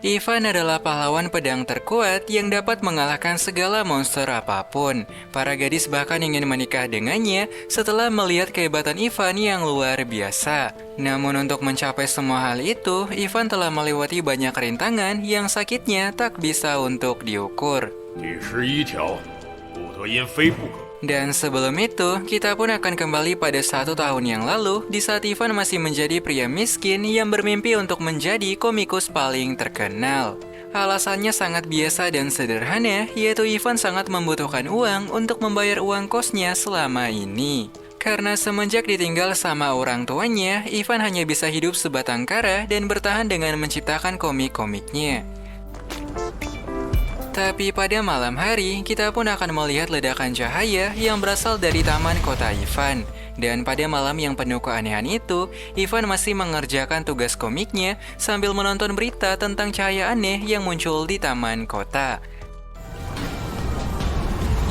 Ivan adalah pahlawan pedang terkuat yang dapat mengalahkan segala monster apapun. Para gadis bahkan ingin menikah dengannya setelah melihat kehebatan Ivan yang luar biasa. Namun untuk mencapai semua hal itu, Ivan telah melewati banyak rintangan yang sakitnya tak bisa untuk diukur. 第11条，不得因非不可。 Dan sebelum itu, kita pun akan kembali pada 1 tahun yang lalu di saat Ivan masih menjadi pria miskin yang bermimpi untuk menjadi komikus paling terkenal. Alasannya sangat biasa dan sederhana, yaitu Ivan sangat membutuhkan uang untuk membayar uang kosnya selama ini. Karena semenjak ditinggal sama orang tuanya, Ivan hanya bisa hidup sebatang kara dan bertahan dengan menciptakan komik-komiknya. Tapi pada malam hari, kita pun akan melihat ledakan cahaya yang berasal dari taman kota Ivan. Dan pada malam yang penuh keanehan itu, Ivan masih mengerjakan tugas komiknya sambil menonton berita tentang cahaya aneh yang muncul di taman kota.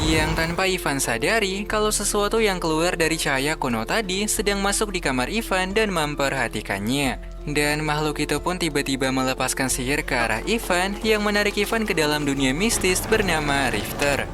Yang tanpa Ivan sadari kalau sesuatu yang keluar dari cahaya kuno tadi sedang masuk di kamar Ivan dan memperhatikannya. Dan makhluk itu pun tiba-tiba melepaskan sihir ke arah Ivan yang menarik Ivan ke dalam dunia mistis bernama Rifter.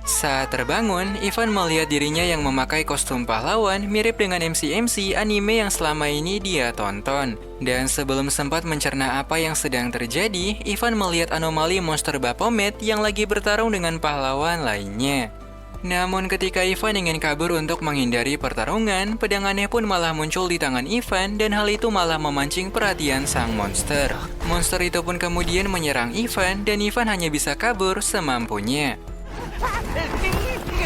Saat terbangun, Ivan melihat dirinya yang memakai kostum pahlawan mirip dengan MC-MC anime yang selama ini dia tonton. Dan sebelum sempat mencerna apa yang sedang terjadi, Ivan melihat anomali monster Baphomet yang lagi bertarung dengan pahlawan lainnya. Namun ketika Ivan ingin kabur untuk menghindari pertarungan, pedang aneh pun malah muncul di tangan Ivan dan hal itu malah memancing perhatian sang monster. Monster itu pun kemudian menyerang Ivan dan Ivan hanya bisa kabur semampunya.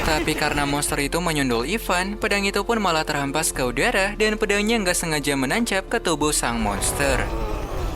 Tapi karena monster itu menyundul Ivan, pedang itu pun malah terhempas ke udara dan pedangnya nggak sengaja menancap ke tubuh sang monster.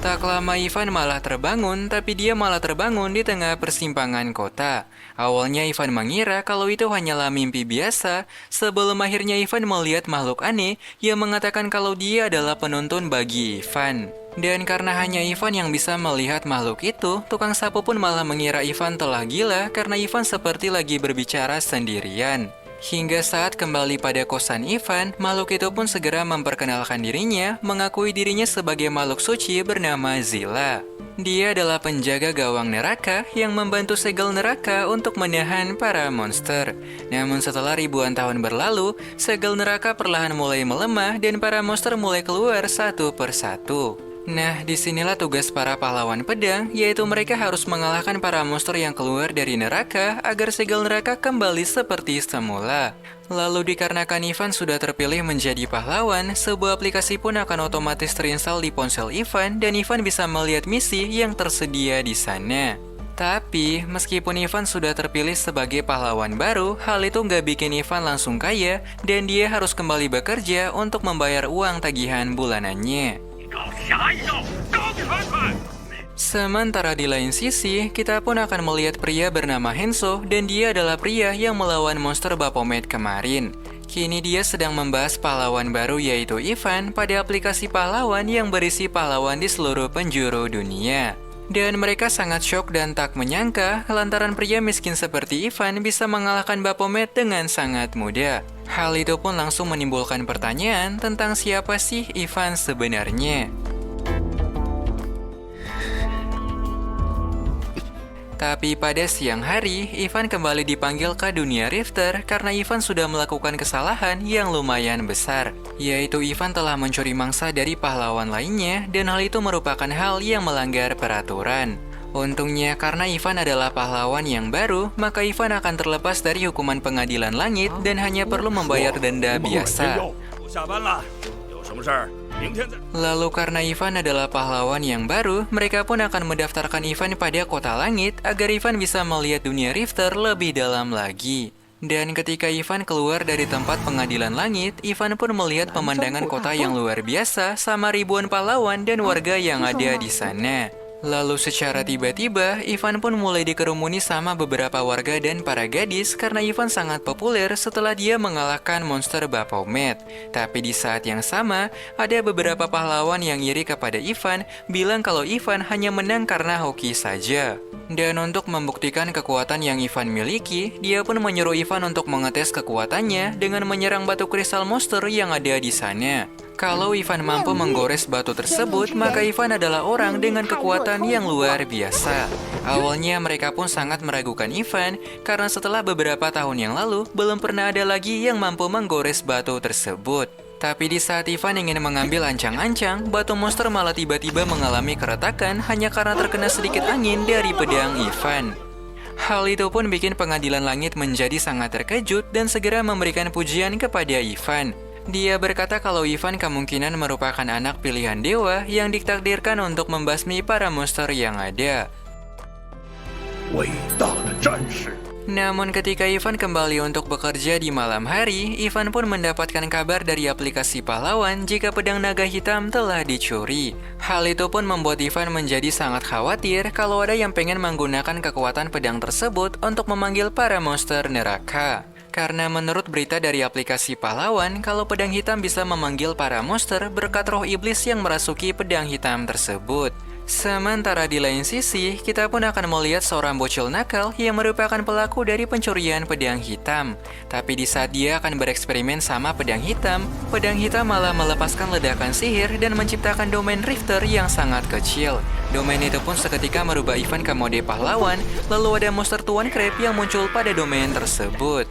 Tak lama Ivan malah terbangun, tapi dia malah terbangun di tengah persimpangan kota. Awalnya Ivan mengira kalau itu hanyalah mimpi biasa, sebelum akhirnya Ivan melihat makhluk aneh yang mengatakan kalau dia adalah penuntun bagi Ivan. Dan karena hanya Ivan yang bisa melihat makhluk itu, tukang sapu pun malah mengira Ivan telah gila karena Ivan seperti lagi berbicara sendirian. Hingga saat kembali pada kosan Ivan, makhluk itu pun segera memperkenalkan dirinya, mengakui dirinya sebagai makhluk suci bernama Zila. Dia adalah penjaga gawang neraka yang membantu segel neraka untuk menahan para monster. Namun setelah ribuan tahun berlalu, segel neraka perlahan mulai melemah dan para monster mulai keluar satu persatu. Nah, disinilah tugas para pahlawan pedang, yaitu mereka harus mengalahkan para monster yang keluar dari neraka agar segel neraka kembali seperti semula. Lalu dikarenakan Ivan sudah terpilih menjadi pahlawan, sebuah aplikasi pun akan otomatis terinstall di ponsel Ivan dan Ivan bisa melihat misi yang tersedia di sana. Tapi, meskipun Ivan sudah terpilih sebagai pahlawan baru, hal itu nggak bikin Ivan langsung kaya dan dia harus kembali bekerja untuk membayar uang tagihan bulanannya. Sementara di lain sisi, kita pun akan melihat pria bernama Henso dan dia adalah pria yang melawan monster Baphomet kemarin. Kini dia sedang membahas pahlawan baru yaitu Ivan pada aplikasi pahlawan yang berisi pahlawan di seluruh penjuru dunia. Dan mereka sangat syok dan tak menyangka lantaran pria miskin seperti Ivan bisa mengalahkan Baphomet dengan sangat mudah. Hal itu pun langsung menimbulkan pertanyaan tentang siapa sih Ivan sebenarnya. Tapi pada siang hari, Ivan kembali dipanggil ke dunia Rifter karena Ivan sudah melakukan kesalahan yang lumayan besar. Yaitu Ivan telah mencuri mangsa dari pahlawan lainnya dan hal itu merupakan hal yang melanggar peraturan. Untungnya karena Ivan adalah pahlawan yang baru, maka Ivan akan terlepas dari hukuman pengadilan langit dan hanya perlu membayar denda biasa. Lalu karena Ivan adalah pahlawan yang baru, mereka pun akan mendaftarkan Ivan pada kota langit agar Ivan bisa melihat dunia Rifter lebih dalam lagi. Dan ketika Ivan keluar dari tempat pengadilan langit, Ivan pun melihat pemandangan kota yang luar biasa sama ribuan pahlawan dan warga yang ada di sana. Lalu secara tiba-tiba, Ivan pun mulai dikerumuni sama beberapa warga dan para gadis karena Ivan sangat populer setelah dia mengalahkan monster Baphomet. Tapi di saat yang sama, ada beberapa pahlawan yang iri kepada Ivan, bilang kalau Ivan hanya menang karena hoki saja. Dan untuk membuktikan kekuatan yang Ivan miliki, dia pun menyuruh Ivan untuk mengetes kekuatannya dengan menyerang batu kristal monster yang ada di sana. Kalau Ivan mampu menggores batu tersebut, maka Ivan adalah orang dengan kekuatan yang luar biasa. Awalnya mereka pun sangat meragukan Ivan, karena setelah beberapa tahun yang lalu, belum pernah ada lagi yang mampu menggores batu tersebut. Tapi di saat Ivan ingin mengambil ancang-ancang, batu monster malah tiba-tiba mengalami keretakan hanya karena terkena sedikit angin dari pedang Ivan. Hal itu pun bikin pengadilan langit menjadi sangat terkejut dan segera memberikan pujian kepada Ivan. Dia berkata kalau Ivan kemungkinan merupakan anak pilihan dewa yang ditakdirkan untuk membasmi para monster yang ada. 伟大的战士。 Namun ketika Ivan kembali untuk bekerja di malam hari, Ivan pun mendapatkan kabar dari aplikasi pahlawan jika pedang naga hitam telah dicuri. Hal itu pun membuat Ivan menjadi sangat khawatir kalau ada yang pengen menggunakan kekuatan pedang tersebut untuk memanggil para monster neraka. Karena menurut berita dari aplikasi pahlawan, kalau pedang hitam bisa memanggil para monster berkat roh iblis yang merasuki pedang hitam tersebut. Sementara di lain sisi, kita pun akan melihat seorang bocil nakal yang merupakan pelaku dari pencurian pedang hitam. Tapi di saat dia akan bereksperimen sama pedang hitam malah melepaskan ledakan sihir dan menciptakan domain Rifter yang sangat kecil. Domain itu pun seketika merubah Ivan ke mode pahlawan, lalu ada monster Tuan Crab yang muncul pada domain tersebut.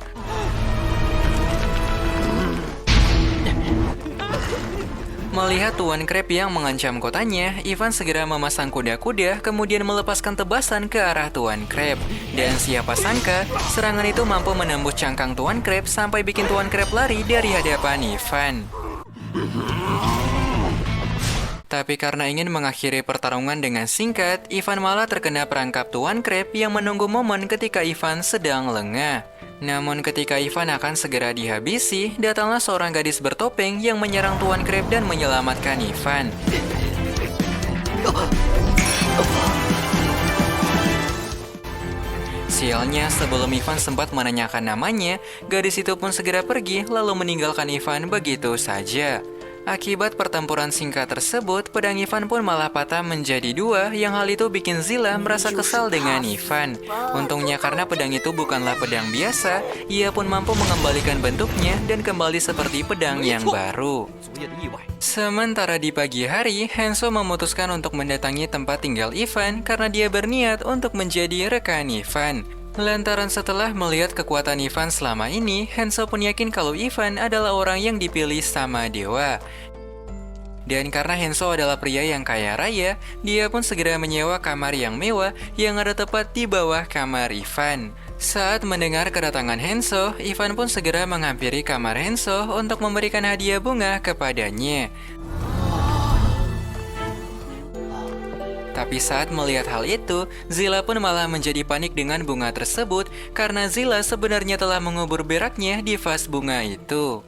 Melihat Tuan Crab yang mengancam kotanya, Ivan segera memasang kuda-kuda kemudian melepaskan tebasan ke arah Tuan Crab. Dan siapa sangka, serangan itu mampu menembus cangkang Tuan Crab sampai bikin Tuan Crab lari dari hadapan Ivan. Tapi karena ingin mengakhiri pertarungan dengan singkat, Ivan malah terkena perangkap Tuan Crab yang menunggu momen ketika Ivan sedang lengah. Namun ketika Ivan akan segera dihabisi, datanglah seorang gadis bertopeng yang menyerang Tuan Crab dan menyelamatkan Ivan. Sialnya, sebelum Ivan sempat menanyakan namanya, gadis itu pun segera pergi lalu meninggalkan Ivan begitu saja. Akibat pertempuran singkat tersebut, pedang Ivan pun malah patah menjadi dua, yang hal itu bikin Zilla merasa kesal dengan Ivan. Untungnya karena pedang itu bukanlah pedang biasa, ia pun mampu mengembalikan bentuknya dan kembali seperti pedang yang baru. Sementara di pagi hari, Hanzo memutuskan untuk mendatangi tempat tinggal Ivan karena dia berniat untuk menjadi rekan Ivan. Lantaran setelah melihat kekuatan Ivan selama ini, Hanzo pun yakin kalau Ivan adalah orang yang dipilih sama dewa. Dan karena Hanzo adalah pria yang kaya raya, dia pun segera menyewa kamar yang mewah yang ada tepat di bawah kamar Ivan. Saat mendengar kedatangan Hanzo, Ivan pun segera menghampiri kamar Hanzo untuk memberikan hadiah bunga kepadanya. Tapi saat melihat hal itu, Zilla pun malah menjadi panik dengan bunga tersebut karena Zilla sebenarnya telah mengubur beraknya di vas bunga itu.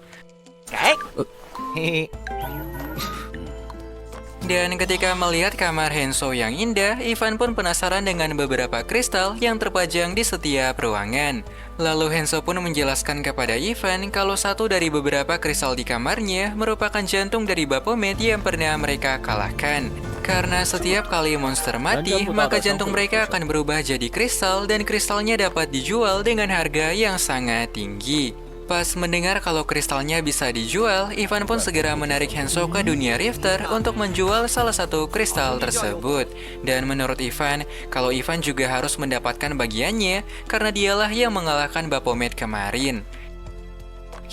Dan ketika melihat kamar Hanzo yang indah, Ivan pun penasaran dengan beberapa kristal yang terpajang di setiap ruangan. Lalu Hanzo pun menjelaskan kepada Ivan kalau satu dari beberapa kristal di kamarnya merupakan jantung dari Baphomet yang pernah mereka kalahkan. Karena setiap kali monster mati, maka jantung mereka akan berubah jadi kristal dan kristalnya dapat dijual dengan harga yang sangat tinggi. Pas mendengar kalau kristalnya bisa dijual, Ivan pun segera menarik Hanzo ke dunia Rifter untuk menjual salah satu kristal tersebut. Dan menurut Ivan, kalau Ivan juga harus mendapatkan bagiannya karena dialah yang mengalahkan Baphomet kemarin.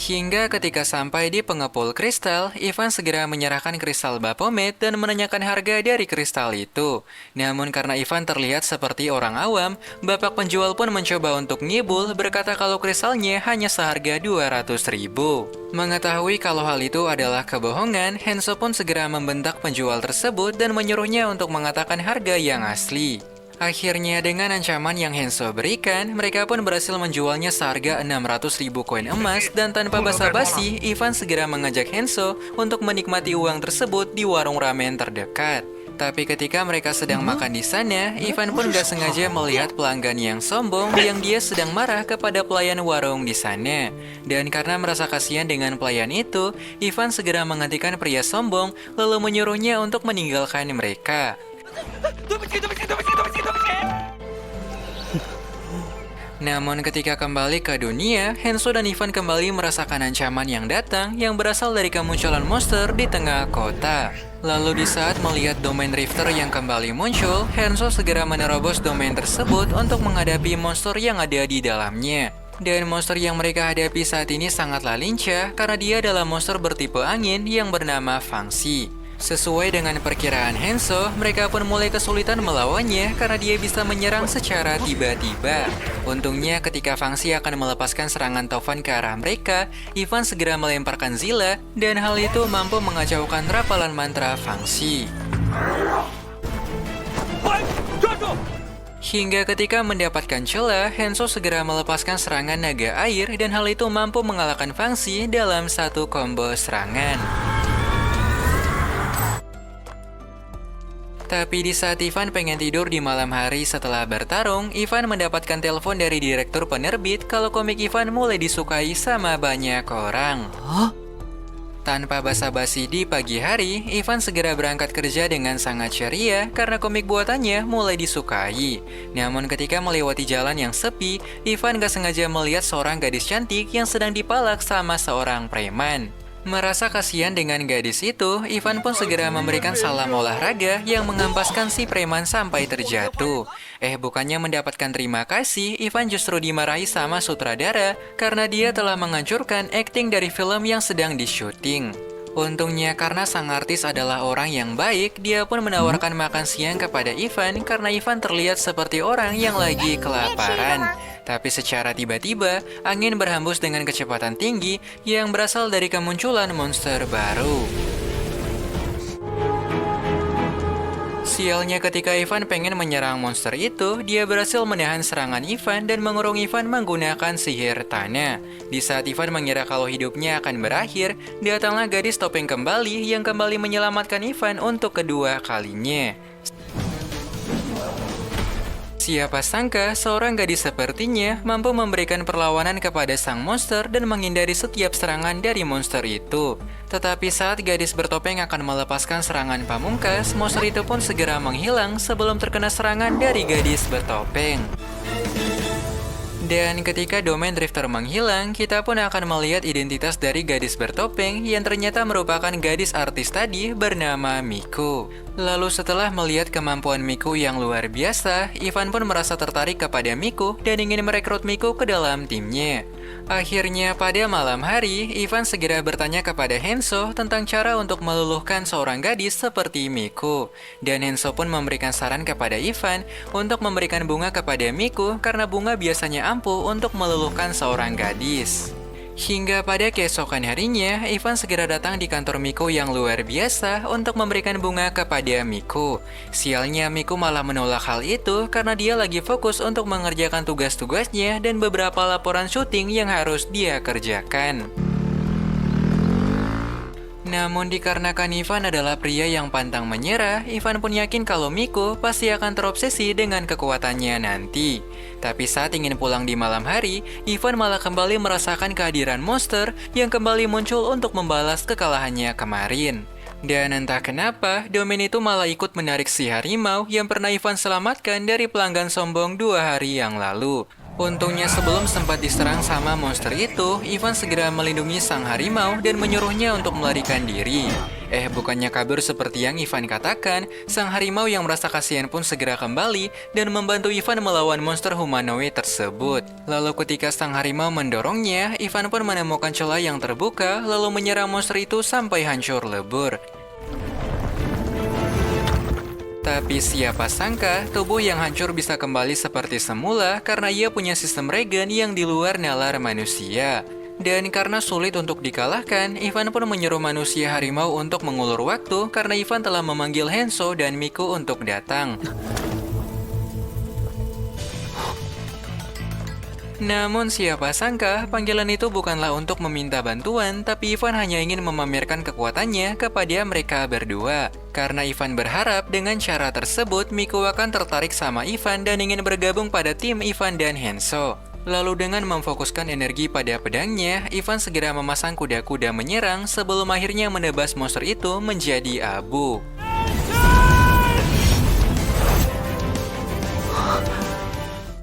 Hingga ketika sampai di pengepul kristal, Ivan segera menyerahkan kristal Baphomet dan menanyakan harga dari kristal itu. Namun karena Ivan terlihat seperti orang awam, bapak penjual pun mencoba untuk ngibul berkata kalau kristalnya hanya seharga 200.000. Mengetahui kalau hal itu adalah kebohongan, Hanzo pun segera membentak penjual tersebut dan menyuruhnya untuk mengatakan harga yang asli. Akhirnya dengan ancaman yang Hanzo berikan, mereka pun berhasil menjualnya seharga 600.000 koin emas dan tanpa basa-basi, Ivan segera mengajak Hanzo untuk menikmati uang tersebut di warung ramen terdekat. Tapi ketika mereka sedang makan di sana, Ivan pun gak sengaja melihat pelanggan yang sombong yang dia sedang marah kepada pelayan warung di sana. Dan karena merasa kasihan dengan pelayan itu, Ivan segera menghentikan pria sombong lalu menyuruhnya untuk meninggalkan mereka. Namun ketika kembali ke dunia, Hanzo dan Ivan kembali merasakan ancaman yang datang yang berasal dari kemunculan monster di tengah kota. Lalu di saat melihat domain Rifter yang kembali muncul, Hanzo segera menerobos domain tersebut untuk menghadapi monster yang ada di dalamnya. Dan monster yang mereka hadapi saat ini sangatlah lincah karena dia adalah monster bertipe angin yang bernama Fangxi. Sesuai dengan perkiraan Hanzo, mereka pun mulai kesulitan melawannya karena dia bisa menyerang secara tiba-tiba. Untungnya ketika Fangxi akan melepaskan serangan taufan ke arah mereka, Ivan segera melemparkan Zilla dan hal itu mampu mengacaukan rapalan mantra Fangxi. Hingga ketika mendapatkan celah, Hanzo segera melepaskan serangan naga air dan hal itu mampu mengalahkan Fangxi dalam satu combo serangan. Tapi di saat Ivan pengen tidur di malam hari setelah bertarung, Ivan mendapatkan telepon dari direktur penerbit kalau komik Ivan mulai disukai sama banyak orang. Tanpa basa-basi di pagi hari, Ivan segera berangkat kerja dengan sangat ceria karena komik buatannya mulai disukai. Namun ketika melewati jalan yang sepi, Ivan gak sengaja melihat seorang gadis cantik yang sedang dipalak sama seorang preman. Merasa kasihan dengan gadis itu, Ivan pun segera memberikan salam olahraga yang mengampaskan si preman sampai terjatuh. Bukannya mendapatkan terima kasih, Ivan justru dimarahi sama sutradara karena dia telah menghancurkan akting dari film yang sedang di-syuting. Untungnya karena sang artis adalah orang yang baik, dia pun menawarkan makan siang kepada Ivan karena Ivan terlihat seperti orang yang lagi kelaparan. Tapi secara tiba-tiba, angin berhembus dengan kecepatan tinggi yang berasal dari kemunculan monster baru. Sialnya ketika Ivan pengen menyerang monster itu, dia berhasil menahan serangan Ivan dan mengurung Ivan menggunakan sihir tanah. Di saat Ivan mengira kalau hidupnya akan berakhir, datanglah gadis topeng kembali yang kembali menyelamatkan Ivan untuk kedua kalinya. Siapa sangka seorang gadis sepertinya mampu memberikan perlawanan kepada sang monster dan menghindari setiap serangan dari monster itu. Tetapi saat gadis bertopeng akan melepaskan serangan pamungkas, monster itu pun segera menghilang sebelum terkena serangan dari gadis bertopeng. Dan ketika domain Drifter menghilang, kita pun akan melihat identitas dari gadis bertopeng yang ternyata merupakan gadis artis tadi bernama Miku. Lalu setelah melihat kemampuan Miku yang luar biasa, Ivan pun merasa tertarik kepada Miku dan ingin merekrut Miku ke dalam timnya. Akhirnya pada malam hari, Ivan segera bertanya kepada Hanzo tentang cara untuk meluluhkan seorang gadis seperti Miku. Dan Hanzo pun memberikan saran kepada Ivan untuk memberikan bunga kepada Miku karena bunga biasanya ampuh untuk meluluhkan seorang gadis. Hingga pada keesokan harinya, Ivan segera datang di kantor Miku yang luar biasa untuk memberikan bunga kepada Miku. Sialnya Miku malah menolak hal itu karena dia lagi fokus untuk mengerjakan tugas-tugasnya dan beberapa laporan syuting yang harus dia kerjakan. Namun dikarenakan Ivan adalah pria yang pantang menyerah, Ivan pun yakin kalau Miku pasti akan terobsesi dengan kekuatannya nanti. Tapi saat ingin pulang di malam hari, Ivan malah kembali merasakan kehadiran monster yang kembali muncul untuk membalas kekalahannya kemarin. Dan entah kenapa, domain itu malah ikut menarik si harimau yang pernah Ivan selamatkan dari pelanggan sombong 2 hari yang lalu. Untungnya sebelum sempat diserang sama monster itu, Ivan segera melindungi sang harimau dan menyuruhnya untuk melarikan diri. Bukannya kabur seperti yang Ivan katakan, sang harimau yang merasa kasihan pun segera kembali dan membantu Ivan melawan monster humanoid tersebut. Lalu ketika sang harimau mendorongnya, Ivan pun menemukan celah yang terbuka lalu menyerang monster itu sampai hancur lebur. Tapi siapa sangka, tubuh yang hancur bisa kembali seperti semula karena ia punya sistem regen yang di luar nalar manusia. Dan karena sulit untuk dikalahkan, Ivan pun menyuruh manusia harimau untuk mengulur waktu karena Ivan telah memanggil Hanzo dan Miku untuk datang. Namun siapa sangka panggilan itu bukanlah untuk meminta bantuan, tapi Ivan hanya ingin memamerkan kekuatannya kepada mereka berdua. Karena Ivan berharap dengan cara tersebut Miku akan tertarik sama Ivan dan ingin bergabung pada tim Ivan dan Hanzo. Lalu dengan memfokuskan energi pada pedangnya, Ivan segera memasang kuda-kuda menyerang sebelum akhirnya menebas monster itu menjadi abu.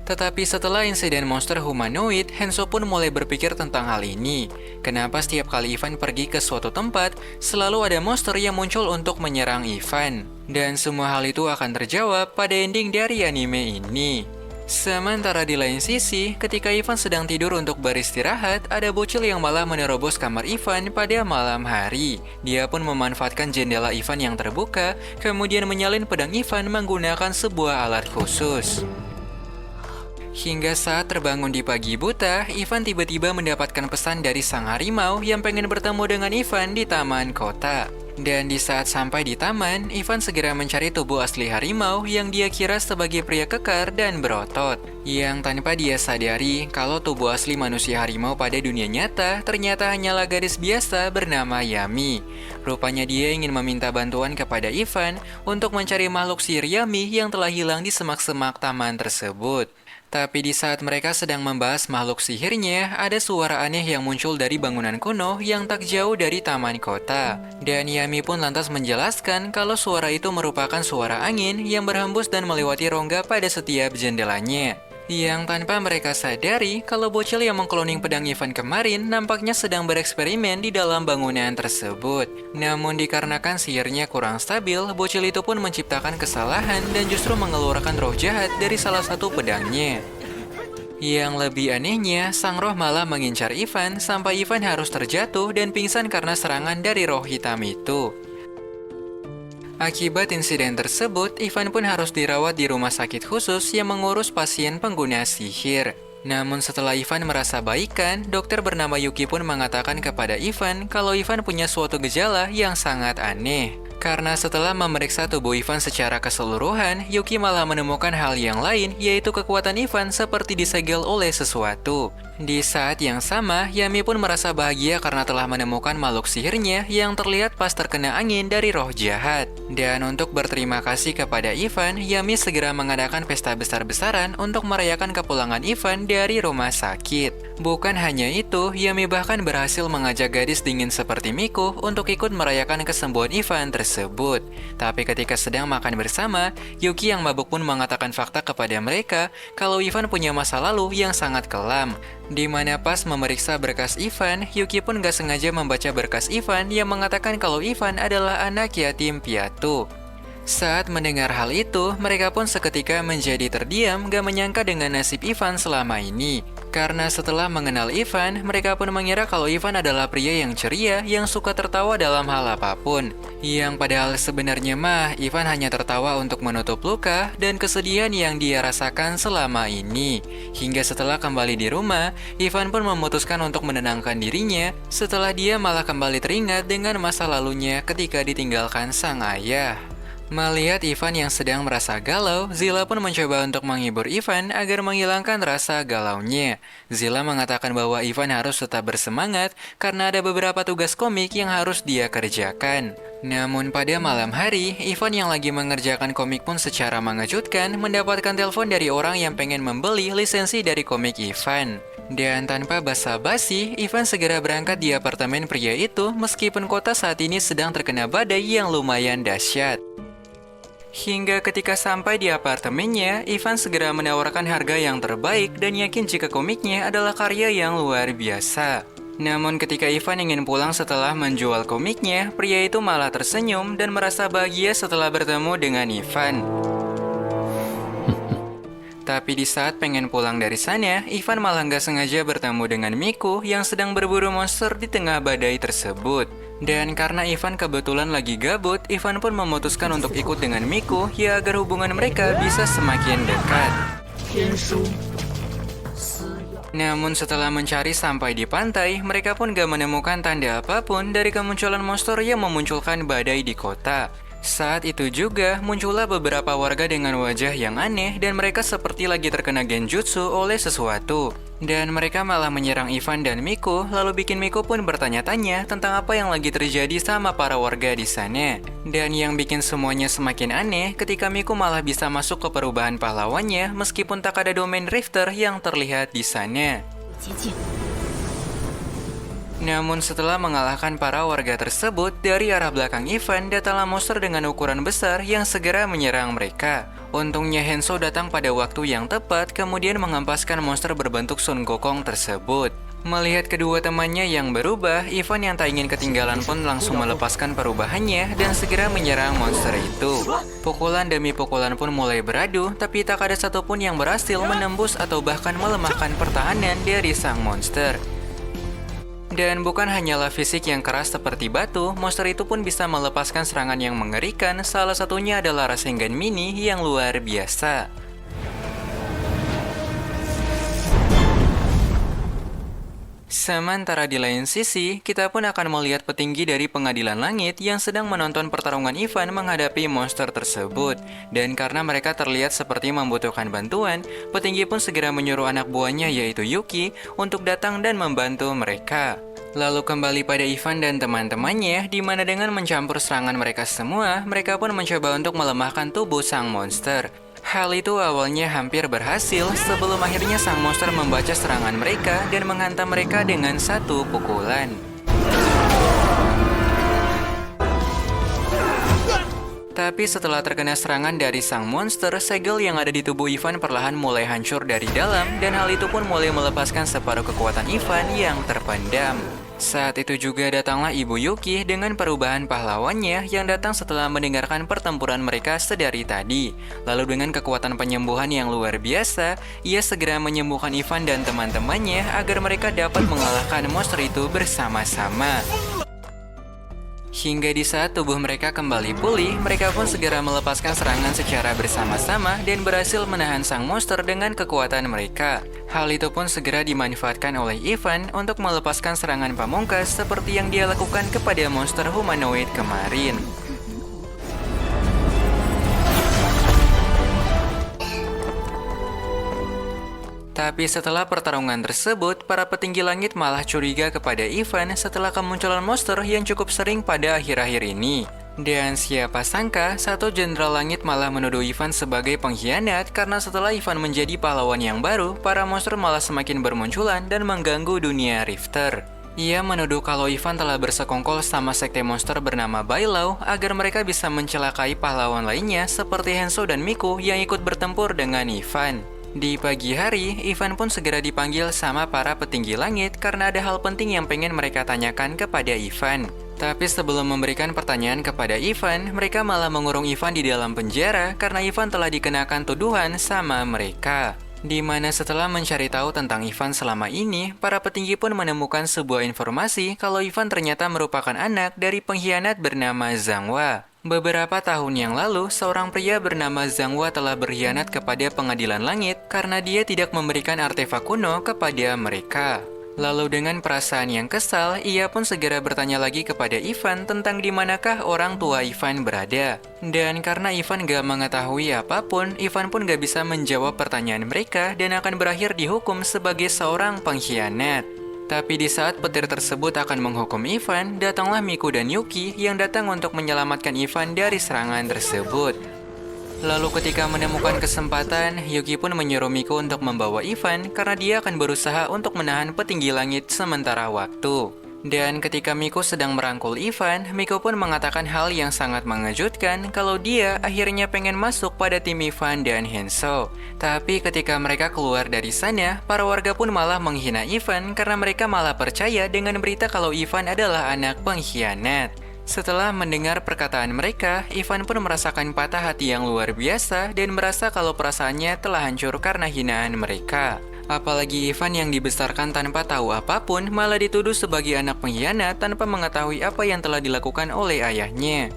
Tetapi setelah insiden monster humanoid, Hanzo pun mulai berpikir tentang hal ini. Kenapa setiap kali Ivan pergi ke suatu tempat, selalu ada monster yang muncul untuk menyerang Ivan? Dan semua hal itu akan terjawab pada ending dari anime ini. Sementara di lain sisi, ketika Ivan sedang tidur untuk beristirahat, ada bocil yang malah menerobos kamar Ivan pada malam hari. Dia pun memanfaatkan jendela Ivan yang terbuka, kemudian menyalin pedang Ivan menggunakan sebuah alat khusus. Hingga saat terbangun di pagi buta, Ivan tiba-tiba mendapatkan pesan dari sang harimau yang pengen bertemu dengan Ivan di taman kota. Dan di saat sampai di taman, Ivan segera mencari tubuh asli harimau yang dia kira sebagai pria kekar dan berotot. Yang tanpa dia sadari kalau tubuh asli manusia harimau pada dunia nyata ternyata hanyalah gadis biasa bernama Yami. Rupanya dia ingin meminta bantuan kepada Ivan untuk mencari makhluk sihir Yami yang telah hilang di semak-semak taman tersebut. Tapi di saat mereka sedang membahas makhluk sihirnya, ada suara aneh yang muncul dari bangunan kuno yang tak jauh dari taman kota. Dan Yami pun lantas menjelaskan kalau suara itu merupakan suara angin yang berhembus dan melewati rongga pada setiap jendelanya. Yang tanpa mereka sadari kalau bocil yang mengkloning pedang Ivan kemarin nampaknya sedang bereksperimen di dalam bangunan tersebut. Namun dikarenakan sihirnya kurang stabil, bocil itu pun menciptakan kesalahan dan justru mengeluarkan roh jahat dari salah satu pedangnya. Yang lebih anehnya, sang roh malah mengincar Ivan sampai Ivan harus terjatuh dan pingsan karena serangan dari roh hitam itu. Akibat insiden tersebut, Ivan pun harus dirawat di rumah sakit khusus yang mengurus pasien pengguna sihir. Namun setelah Ivan merasa baikan, dokter bernama Yuki pun mengatakan kepada Ivan kalau Ivan punya suatu gejala yang sangat aneh. Karena setelah memeriksa tubuh Ivan secara keseluruhan, Yuki malah menemukan hal yang lain, yaitu kekuatan Ivan seperti disegel oleh sesuatu. Di saat yang sama, Yami pun merasa bahagia karena telah menemukan makhluk sihirnya yang terlihat pas terkena angin dari roh jahat. Dan untuk berterima kasih kepada Ivan, Yami segera mengadakan pesta besar-besaran untuk merayakan kepulangan Ivan dari rumah sakit. Bukan hanya itu, Yami bahkan berhasil mengajak gadis dingin seperti Miku untuk ikut merayakan kesembuhan Ivan tersebut. Tapi ketika sedang makan bersama, Yuki yang mabuk pun mengatakan fakta kepada mereka kalau Ivan punya masa lalu yang sangat kelam. Di mana pas memeriksa berkas Ivan, Yuki pun gak sengaja membaca berkas Ivan yang mengatakan kalau Ivan adalah anak yatim piatu. Saat mendengar hal itu, mereka pun seketika menjadi terdiam gak menyangka dengan nasib Ivan selama ini. Karena setelah mengenal Ivan, mereka pun mengira kalau Ivan adalah pria yang ceria yang suka tertawa dalam hal apapun. Yang padahal sebenarnya mah, Ivan hanya tertawa untuk menutup luka dan kesedihan yang dia rasakan selama ini. Hingga setelah kembali di rumah, Ivan pun memutuskan untuk menenangkan dirinya setelah dia malah kembali teringat dengan masa lalunya ketika ditinggalkan sang ayah. Melihat Ivan yang sedang merasa galau, Zilla pun mencoba untuk menghibur Ivan agar menghilangkan rasa galaunya. Zilla mengatakan bahwa Ivan harus tetap bersemangat karena ada beberapa tugas komik yang harus dia kerjakan. Namun pada malam hari, Ivan yang lagi mengerjakan komik pun secara mengejutkan mendapatkan telepon dari orang yang pengen membeli lisensi dari komik Ivan. Dan tanpa basa-basi, Ivan segera berangkat di apartemen pria itu meskipun kota saat ini sedang terkena badai yang lumayan dahsyat. Hingga ketika sampai di apartemennya, Ivan segera menawarkan harga yang terbaik dan yakin jika komiknya adalah karya yang luar biasa. Namun ketika Ivan ingin pulang setelah menjual komiknya, pria itu malah tersenyum dan merasa bahagia setelah bertemu dengan Ivan. Tapi di saat pengen pulang dari sana, Ivan malah nggak sengaja bertemu dengan Miku yang sedang berburu monster di tengah badai tersebut. Dan karena Ivan kebetulan lagi gabut, Ivan pun memutuskan untuk ikut dengan Miku ya agar hubungan mereka bisa semakin dekat. Namun setelah mencari sampai di pantai, mereka pun gak menemukan tanda apapun dari kemunculan monster yang memunculkan badai di kota. Saat itu juga muncullah beberapa warga dengan wajah yang aneh dan mereka seperti lagi terkena genjutsu oleh sesuatu. Dan mereka malah menyerang Ivan dan Miko, lalu bikin Miko pun bertanya-tanya tentang apa yang lagi terjadi sama para warga di sana. Dan yang bikin semuanya semakin aneh ketika Miko malah bisa masuk ke perubahan pahlawannya meskipun tak ada domain Rifter yang terlihat di sana. 接近。 Namun setelah mengalahkan para warga tersebut, dari arah belakang Ivan datanglah monster dengan ukuran besar yang segera menyerang mereka. Untungnya Hanzo datang pada waktu yang tepat, kemudian menghempaskan monster berbentuk Sun Gokong tersebut. Melihat kedua temannya yang berubah, Ivan yang tak ingin ketinggalan pun langsung melepaskan perubahannya dan segera menyerang monster itu. Pukulan demi pukulan pun mulai beradu, tapi tak ada satupun yang berhasil menembus atau bahkan melemahkan pertahanan dari sang monster. Dan bukan hanyalah fisik yang keras seperti batu, monster itu pun bisa melepaskan serangan yang mengerikan, salah satunya adalah Rasengan Mini yang luar biasa. Sementara di lain sisi, kita pun akan melihat petinggi dari Pengadilan Langit yang sedang menonton pertarungan Ivan menghadapi monster tersebut. Dan karena mereka terlihat seperti membutuhkan bantuan, petinggi pun segera menyuruh anak buahnya yaitu Yuki untuk datang dan membantu mereka. Lalu kembali pada Ivan dan teman-temannya, di mana dengan mencampur serangan mereka semua, mereka pun mencoba untuk melemahkan tubuh sang monster. Hal itu awalnya hampir berhasil sebelum akhirnya sang monster membaca serangan mereka dan menghantam mereka dengan satu pukulan. Tapi setelah terkena serangan dari sang monster, segel yang ada di tubuh Ivan perlahan mulai hancur dari dalam dan hal itu pun mulai melepaskan separuh kekuatan Ivan yang terpendam. Saat itu juga datanglah Ibu Yuki dengan perubahan pahlawannya yang datang setelah mendengarkan pertempuran mereka sedari tadi. Lalu dengan kekuatan penyembuhan yang luar biasa, ia segera menyembuhkan Ivan dan teman-temannya agar mereka dapat mengalahkan monster itu bersama-sama. Hingga di saat tubuh mereka kembali pulih, mereka pun segera melepaskan serangan secara bersama-sama dan berhasil menahan sang monster dengan kekuatan mereka. Hal itu pun segera dimanfaatkan oleh Ivan untuk melepaskan serangan pamungkas seperti yang dia lakukan kepada monster humanoid kemarin. Tapi setelah pertarungan tersebut, para petinggi langit malah curiga kepada Ivan setelah kemunculan monster yang cukup sering pada akhir-akhir ini. Dan siapa sangka, satu jenderal langit malah menuduh Ivan sebagai pengkhianat karena setelah Ivan menjadi pahlawan yang baru, para monster malah semakin bermunculan dan mengganggu dunia Rifter. Ia menuduh kalau Ivan telah bersekongkol sama sekte monster bernama Bailau agar mereka bisa mencelakai pahlawan lainnya seperti Hanzo dan Miko yang ikut bertempur dengan Ivan. Di pagi hari, Ivan pun segera dipanggil sama para petinggi langit karena ada hal penting yang pengen mereka tanyakan kepada Ivan. Tapi sebelum memberikan pertanyaan kepada Ivan, mereka malah mengurung Ivan di dalam penjara karena Ivan telah dikenakan tuduhan sama mereka. Di mana setelah mencari tahu tentang Ivan selama ini, para petinggi pun menemukan sebuah informasi kalau Ivan ternyata merupakan anak dari pengkhianat bernama Zhangwa. Beberapa tahun yang lalu, seorang pria bernama Zhangwa telah berkhianat kepada Pengadilan Langit karena dia tidak memberikan artefak kuno kepada mereka. Lalu dengan perasaan yang kesal, ia pun segera bertanya lagi kepada Ivan tentang di manakah orang tua Ivan berada. Dan karena Ivan gak mengetahui apapun, Ivan pun gak bisa menjawab pertanyaan mereka dan akan berakhir dihukum sebagai seorang pengkhianat. Tapi di saat petir tersebut akan menghukum Ivan, datanglah Miko dan Yuki yang datang untuk menyelamatkan Ivan dari serangan tersebut. Lalu ketika menemukan kesempatan, Yuki pun menyuruh Miko untuk membawa Ivan karena dia akan berusaha untuk menahan petinggi langit sementara waktu. Dan ketika Miko sedang merangkul Ivan, Miko pun mengatakan hal yang sangat mengejutkan kalau dia akhirnya pengen masuk pada tim Ivan dan Hanzo. Tapi ketika mereka keluar dari sana, para warga pun malah menghina Ivan karena mereka malah percaya dengan berita kalau Ivan adalah anak pengkhianat. Setelah mendengar perkataan mereka, Ivan pun merasakan patah hati yang luar biasa dan merasa kalau perasaannya telah hancur karena hinaan mereka. Apalagi Ivan yang dibesarkan tanpa tahu apapun malah dituduh sebagai anak pengkhianat tanpa mengetahui apa yang telah dilakukan oleh ayahnya.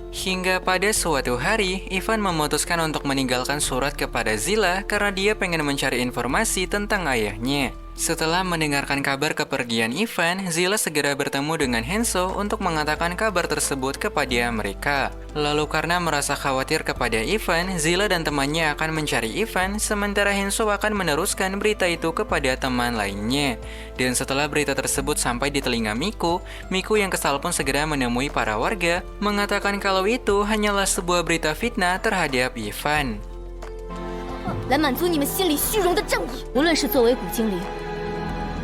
Hingga pada suatu hari, Ivan memutuskan untuk meninggalkan surat kepada Zilla karena dia pengen mencari informasi tentang ayahnya. Setelah mendengarkan kabar kepergian Ivan, Zilla segera bertemu dengan Hanzo untuk mengatakan kabar tersebut kepada mereka. Lalu karena merasa khawatir kepada Ivan, Zilla dan temannya akan mencari Ivan, sementara Hanzo akan meneruskan berita itu kepada teman lainnya. Dan setelah berita tersebut sampai di telinga Miku, Miku yang kesal pun segera menemui para warga, mengatakan kalau itu hanyalah sebuah berita fitnah terhadap Ivan. 来满足你们心里虚荣的正义。无论是作为古精灵，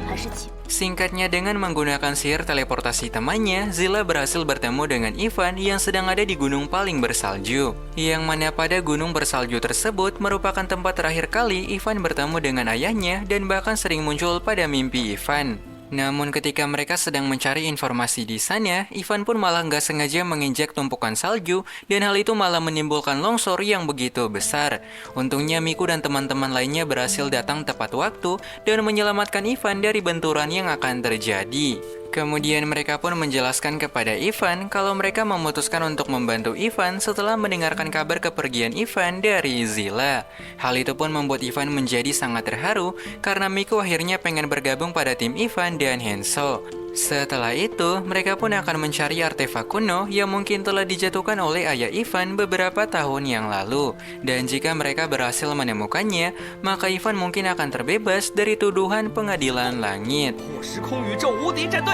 还是其。 Singkatnya, dengan menggunakan sihir teleportasi temannya, Zilla berhasil bertemu dengan Ivan yang sedang ada di gunung paling bersalju. Yang mana pada gunung bersalju tersebut merupakan tempat terakhir kali Ivan bertemu dengan ayahnya dan bahkan sering muncul pada mimpi Ivan. Namun ketika mereka sedang mencari informasi di sana, Ivan pun malah nggak sengaja menginjak tumpukan salju dan hal itu malah menimbulkan longsor yang begitu besar. Untungnya Miku dan teman-teman lainnya berhasil datang tepat waktu dan menyelamatkan Ivan dari benturan yang akan terjadi. Kemudian mereka pun menjelaskan kepada Ivan kalau mereka memutuskan untuk membantu Ivan setelah mendengarkan kabar kepergian Ivan dari Zilla. Hal itu pun membuat Ivan menjadi sangat terharu karena Miku akhirnya pengen bergabung pada tim Ivan dan Hanzo. Setelah itu, mereka pun akan mencari artefak kuno yang mungkin telah dijatuhkan oleh ayah Ivan beberapa tahun yang lalu. Dan jika mereka berhasil menemukannya, maka Ivan mungkin akan terbebas dari tuduhan pengadilan langit. 我时空宇宙无敌战队。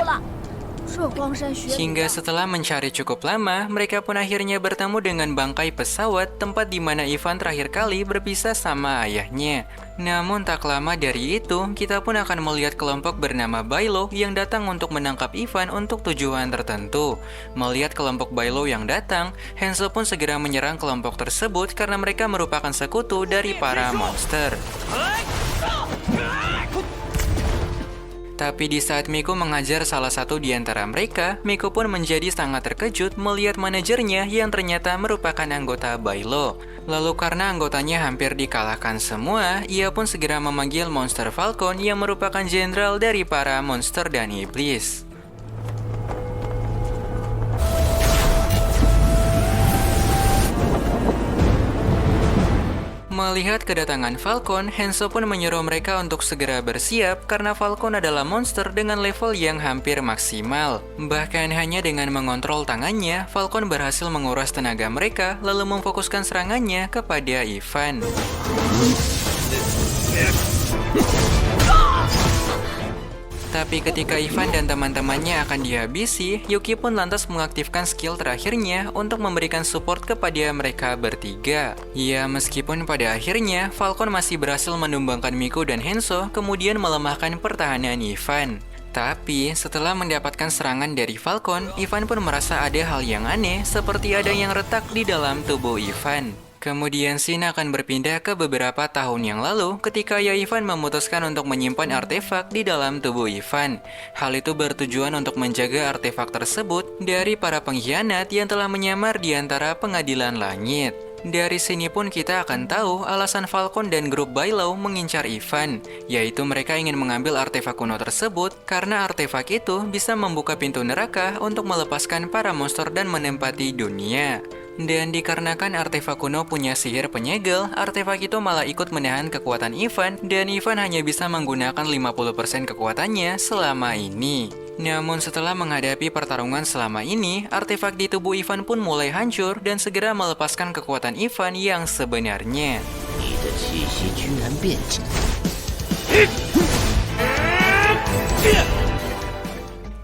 Hingga setelah mencari cukup lama, mereka pun akhirnya bertemu dengan bangkai pesawat tempat di mana Ivan terakhir kali berpisah sama ayahnya. Namun tak lama dari itu, kita pun akan melihat kelompok bernama Bailo yang datang untuk menangkap Ivan untuk tujuan tertentu. Melihat kelompok Bailo yang datang, Hanzo pun segera menyerang kelompok tersebut karena mereka merupakan sekutu dari para monster. Tapi di saat Miku mengajar salah satu di antara mereka, Miku pun menjadi sangat terkejut melihat manajernya yang ternyata merupakan anggota Bailo. Lalu karena anggotanya hampir dikalahkan semua, ia pun segera memanggil Monster Falcon yang merupakan jenderal dari para monster dan iblis. Melihat kedatangan Falcon, Hanzo pun menyuruh mereka untuk segera bersiap karena Falcon adalah monster dengan level yang hampir maksimal. Bahkan hanya dengan mengontrol tangannya, Falcon berhasil menguras tenaga mereka lalu memfokuskan serangannya kepada Ivan. Tapi ketika Ivan dan teman-temannya akan dihabisi, Yuki pun lantas mengaktifkan skill terakhirnya untuk memberikan support kepada mereka bertiga. Ya, meskipun pada akhirnya Falcon masih berhasil menumbangkan Miku dan Hanzo, kemudian melemahkan pertahanan Ivan. Tapi setelah mendapatkan serangan dari Falcon, Ivan pun merasa ada hal yang aneh seperti ada yang retak di dalam tubuh Ivan. Kemudian scene akan berpindah ke beberapa tahun yang lalu ketika ayah Ivan memutuskan untuk menyimpan artefak di dalam tubuh Ivan. Hal itu bertujuan untuk menjaga artefak tersebut dari para pengkhianat yang telah menyamar di antara pengadilan langit. Dari sini pun kita akan tahu alasan Falcon dan grup Bailo mengincar Ivan, yaitu mereka ingin mengambil artefak kuno tersebut karena artefak itu bisa membuka pintu neraka untuk melepaskan para monster dan menempati dunia. Dan dikarenakan artefak kuno punya sihir penyegel, artefak itu malah ikut menahan kekuatan Ivan dan Ivan hanya bisa menggunakan 50% kekuatannya selama ini. Namun setelah menghadapi pertarungan selama ini, artefak di tubuh Ivan pun mulai hancur dan segera melepaskan kekuatan Ivan yang sebenarnya. 你的气息居然变轻。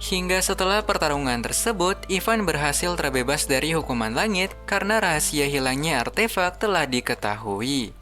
Hingga setelah pertarungan tersebut, Ivan berhasil terbebas dari hukuman langit karena rahasia hilangnya artefak telah diketahui.